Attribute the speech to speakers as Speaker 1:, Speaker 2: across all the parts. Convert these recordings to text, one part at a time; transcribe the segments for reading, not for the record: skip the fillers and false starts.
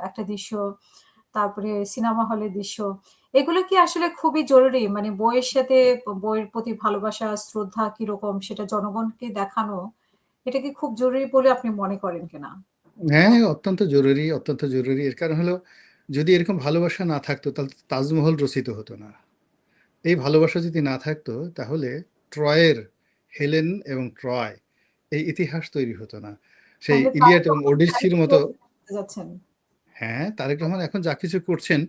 Speaker 1: একটা দৃশ্য, তারপরে সিনেমা হলের দৃশ্য। এগুলো কি আসলে খুবই জরুরি? মানে বইয়ের সাথে বইয়ের প্রতি ভালোবাসা, শ্রদ্ধা কিরকম সেটা জনগণকে দেখানো, এটা কি খুব জরুরি বলে আপনি মনে করেন কিনা?
Speaker 2: হ্যাঁ, অত্যন্ত জরুরি, অত্যন্ত জরুরি। এর কারণ হলো, যদি এরকম ভালোবাসা না থাকতো তাহলে তো তাজমহল রচিত হতো না। এই ভালোবাসা যদি না থাকতো তাহলে ট্রয়ের হেলেন এবং ট্রয় এই ইতিহাস তৈরি হতো না। সেই
Speaker 1: তাহলে
Speaker 2: ইলিয়াড
Speaker 1: তারেক
Speaker 2: এবং
Speaker 1: রহমান
Speaker 2: ওডিসির
Speaker 1: চাইলে
Speaker 2: মতো।
Speaker 1: করতে যাচ্ছেন।
Speaker 2: হ্যাঁ, তারেক রহমান এখন যা কিছু করছেন,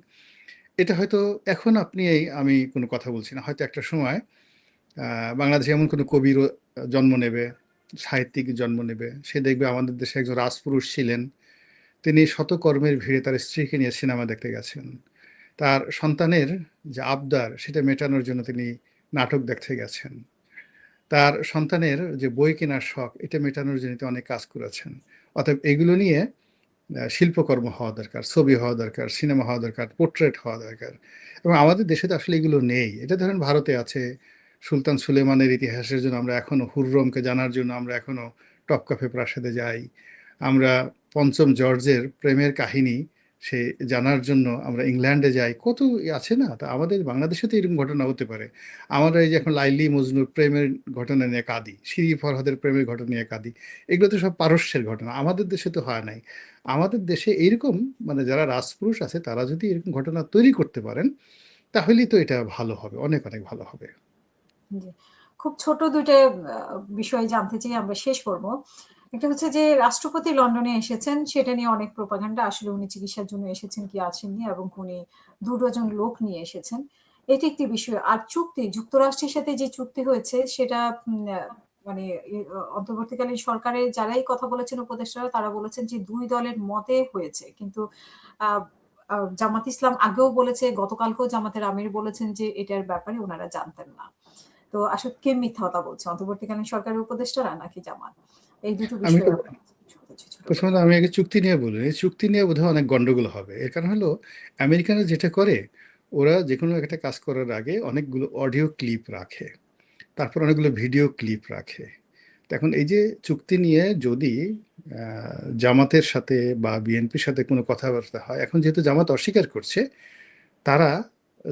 Speaker 2: এটা হয়তো এখন আমি কোনো কথা বলছি না, হয়তো একটা সময় বাংলাদেশে এমন কোনো কবির জন্ম নেবে, সাহিত্যিক জন্ম নেবে, সে দেখবে আমাদের দেশে একজন রাজপুরুষ ছিলেন, তিনি শতকর্মের ভিড়ে তার স্ত্রীকে নিয়ে সিনেমা দেখতে গেছেন, তার সন্তানের যে আবদার সেটা মেটানোর জন্য তিনি নাটক দেখতে গেছেন, তার সন্তানের যে বই কেনার শখ এটা মেটানোর জন্য তিনি অনেক কাজ করেছেন। অতএব এগুলো নিয়ে শিল্পকর্ম হওয়া দরকার, ছবি হওয়া দরকার, সিনেমা হওয়া দরকার, পোর্ট্রেট হওয়া দরকার। এবং আমাদের দেশে তো আসলে এগুলো নেই। এটা ধরেন ভারতে আছে, সুলতান সুলেমানের ইতিহাসের জন্য আমরা এখনো, হুররমকে জানার জন্য আমরা এখনো টপকাপে প্রাসাদে যাই। আমরা পঞ্চম জর্জের প্রেমের কাহিনী সে জানার জন্য আমরা ইংল্যান্ডে যাই। কত আছে না? তা আমাদের বাংলাদেশে তো এরকম ঘটনা হতে পারে। আমরা এই যে এখন লাইলি মজনুর প্রেমের ঘটনা নিয়ে কাঁদি, শিরি ফরহাদের প্রেমের ঘটনা নিয়ে কাঁদি, এগুলো তো সব পারস্যের ঘটনা, আমাদের দেশে তো হয় নাই। আমাদের দেশে এইরকম, মানে যারা রাজপুরুষ আছে তারা যদি এরকম ঘটনা তৈরি করতে পারেন, তাহলেই তো এটা ভালো হবে, অনেক অনেক ভালো হবে।
Speaker 1: জি। খুব ছোট ২ টা বিষয় জানতে চাই, আমরা শেষ করব। একটা হচ্ছে যে রাষ্ট্রপতি লন্ডনে এসেছেন, সেটা নিয়ে অনেক প্রোপাগান্ডা। আসলে উনি চিকিৎসার জন্য এসেছেন কি আসেননি, এবং উনি ২ ডজন লোক নিয়ে এসেছেন। এটি একটি বিষয়। আর চুক্তি, যুক্তরাষ্ট্রের সাথে যে চুক্তি হয়েছে সেটা মানে অন্তর্বর্তীকালীন সরকারের যারাই কথা বলেছেন উপদেষ্টারা, তারা বলেছেন যে ২ দলের মতে হয়েছে। কিন্তু আ আ জামাত ইসলাম আগেও বলেছে, গতকালকেও জামাতের আমির বলেছেন যে এটার ব্যাপারে উনারা জানতেন না। তো আসলে কে মিথ্যা কথা বলছে? অন্তর্বর্তীকালীন সরকারের উপদেষ্টারা নাকি জামাত? এই দুটো
Speaker 2: আমি
Speaker 1: বিষয়ে
Speaker 2: তো
Speaker 1: আপনার কাছে শুনতে চাই ছোট করে।
Speaker 2: প্রথমত আমি আগে চুক্তি নিয়ে বলি। এই চুক্তি নিয়ে বোধহয় অনেক গন্ডগোল হবে। এর কারণ হলো, আমেরিকানরা যেটা করে, ওরা যে কোনো একটা কাজ করার আগে অনেকগুলো অডিও ক্লিপ রাখে, তারপর অনেকগুলো ভিডিও ক্লিপ রাখে। তো এখন এই যে চুক্তি নিয়ে যদি জামাতের সাথে বা বিএনপির সাথে কোনো কথাবার্তা হয়, এখন যেহেতু জামাত অস্বীকার করছে, তারা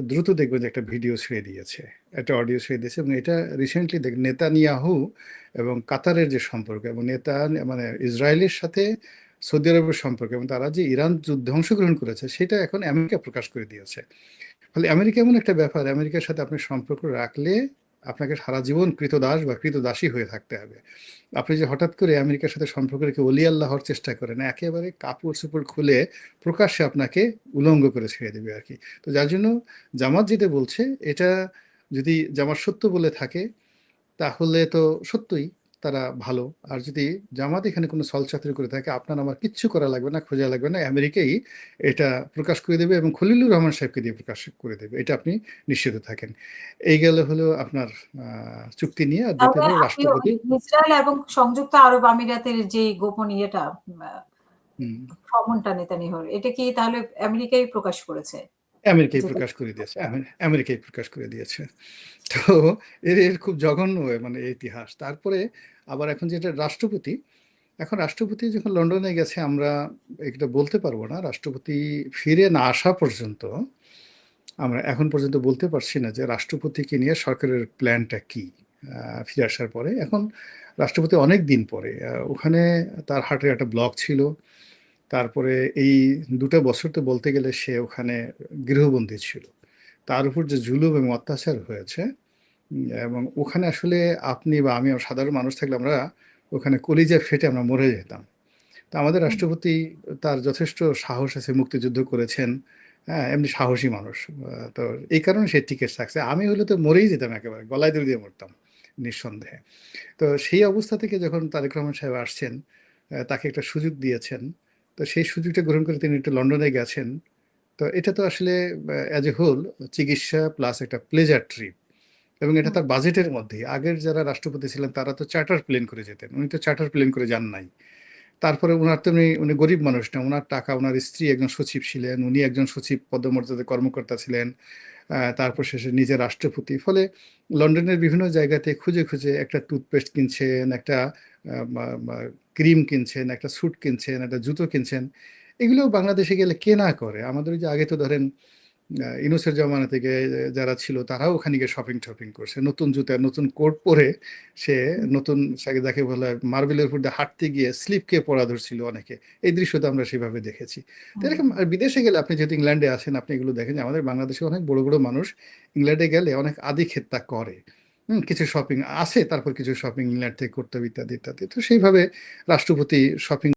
Speaker 2: দ্রুত দেখবে যে একটা ভিডিও ছেড়ে দিয়েছে, একটা অডিও ছেড়ে দিয়েছে। এবং এটা রিসেন্টলি নেতানিয়াহু এবং কাতারের যে সম্পর্ক, এবং মানে ইসরায়েলের সাথে সৌদি আরবের সম্পর্ক, এবং তারা যে ইরান যুদ্ধে অংশগ্রহণ করেছে সেটা এখন আমেরিকা প্রকাশ করে দিয়েছে। ফলে আমেরিকা এমন একটা ব্যাপার, আমেরিকার সাথে আপনি সম্পর্ক রাখলে আপনাকে সারা জীবন কৃতদাস বা কৃতদাসী হয়ে থাকতে হবে। আপনি যে হঠাৎ করে আমেরিকার সাথে সম্পর্ক রেখে ওলি আল্লাহ হওয়ার চেষ্টা করেন, একেবারে কাপড় চোপড় খুলে প্রকাশ্যে আপনাকে উলঙ্গ করে ছেড়ে দেবে আর কি। তো যার জন্য জামাত যেটা বলছে, এটা যদি জামাত সত্য বলে থাকে তাহলে তো সত্যই তারা ভালো। আর যদি জামাত এখানে কোনো ছলচাতুরি করে থাকে, আপনার আমার কিচ্ছু করা লাগবে না, খোঁজা লাগবে না, আমেরিকাই এটা প্রকাশ করে দেবে এবং খলিলুর রহমান সাহেবকে দিয়ে প্রকাশ করে দেবে, এটা আপনি নিশ্চিত থাকেন। এই গেল হলো আপনার চুক্তি নিয়ে। আর দ্বিতীয়
Speaker 1: তাহলে
Speaker 2: হলো
Speaker 1: আপনি ওই
Speaker 2: রাষ্ট্রপতি।
Speaker 1: ইসরায়েল এবং সংযুক্ত আরব আমিরাতের যে গোপন ইয়েটা,
Speaker 2: হুম,
Speaker 1: ভ্রমণটা নেতানিয়াহুর, এটা কি তাহলে আমেরিকাই প্রকাশ করেছে?
Speaker 2: আমেরিকাই
Speaker 1: যেটা
Speaker 2: প্রকাশ করে দিয়েছে, আমেরিকাই প্রকাশ করে দিয়েছে। তো এর এর খুব জঘন্য মানে এই ইতিহাস। তারপরে আবার এখন যেটা রাষ্ট্রপতি, এখন রাষ্ট্রপতি যখন লন্ডনে গেছে, আমরা এটা বলতে পারবো না, রাষ্ট্রপতি ফিরে না আসা পর্যন্ত আমরা এখন পর্যন্ত বলতে পারছি না যে রাষ্ট্রপতিকে নিয়ে সরকারের প্ল্যানটা কি। ফিরে আসার পরে এখন রাষ্ট্রপতি অনেক দিন পরে ওখানে, তার হার্টের একটা ব্লক ছিল। তারপরে এই 2টা বছর তো বলতে গেলে সে ওখানে গৃহবন্দী ছিল। তার উপর যে জুলুম এবং অত্যাচার হয়েছে, এবং ওখানে আসলে আপনি বা আমি সাধারণ মানুষ থাকলে আমরা ওখানে কলিজা ফেটে আমরা মরে যেতাম। তো আমাদের
Speaker 1: হুম।
Speaker 2: রাষ্ট্রপতি, তার যথেষ্ট সাহস আছে, মুক্তিযুদ্ধ করেছেন, হ্যাঁ, এমনি সাহসী মানুষ। তো এই কারণে সে টিকে থাকছে। আমি হলে তো মরেই যেতাম, একেবারে গলায় দড়ি দিয়ে মরতাম নিঃসন্দেহে। তো সেই অবস্থা থেকে যখন তারেক রহমান সাহেব আসছেন, তাকে একটা সুযোগ দিয়েছেন, তো সেই সুযোগটা গ্রহণ করে তিনি একটু লন্ডনে গেছেন। তো এটা তো আসলে অ্যাজ এ হোল চিকিৎসা প্লাস একটা প্লেজার ট্রিপ, এবং এটা
Speaker 1: হুম।
Speaker 2: তার বাজেটের মধ্যেই। আগের যারা রাষ্ট্রপতি ছিলেন তারা তো চার্টার প্লেন করে যেতেন, উনি তো চার্টার প্লেন করে যান নাই। তারপরে উনার তো উনি গরিব মানুষ না, উনার টাকা, উনার স্ত্রী একজন সচিব ছিলেন, উনি একজন সচিব পদমর্যাদার কর্মকর্তা ছিলেন। তারপর শেষে নিজে রাষ্ট্রপতি। ফলে লন্ডনের বিভিন্ন জায়গাতে খুঁজে খুঁজে একটা টুথপেস্ট কিনছেন, একটা ক্রিম কিনছেন, একটা স্যুট কিনছেন, একটা জুতো কিনছেন। এগুলোও বাংলাদেশে গেলে কেনা করে। আমাদের ওই যে আগে তো ধরেন ইউনূসের জমানা থেকে যারা ছিল তারাও ওখানে গিয়ে শপিং টপিং করছে, নতুন জুতা নতুন কোট পরে সে
Speaker 1: হুম,
Speaker 2: নতুন যাকে বলে মার্বেলের উপর দিয়ে হাঁটতে গিয়ে স্লিপকে পরা ধরছিল অনেকে। এই দৃশ্য তো আমরা সেভাবে দেখেছি। তো
Speaker 1: হুম,
Speaker 2: এরকম আর বিদেশে গেলে আপনি যেহেতু ইংল্যান্ডে আছেন, আপনি এগুলো দেখেন যে আমাদের বাংলাদেশে অনেক বড় বড় মানুষ ইংল্যান্ডে গেলে অনেক আদিক্ষেতা করে। কিছু শপিং আসে, তারপর কিছু শপিং ইংল্যান্ড থেকে করতে হবে ইত্যাদি ইত্যাদি। তো সেইভাবে রাষ্ট্রপতি শপিং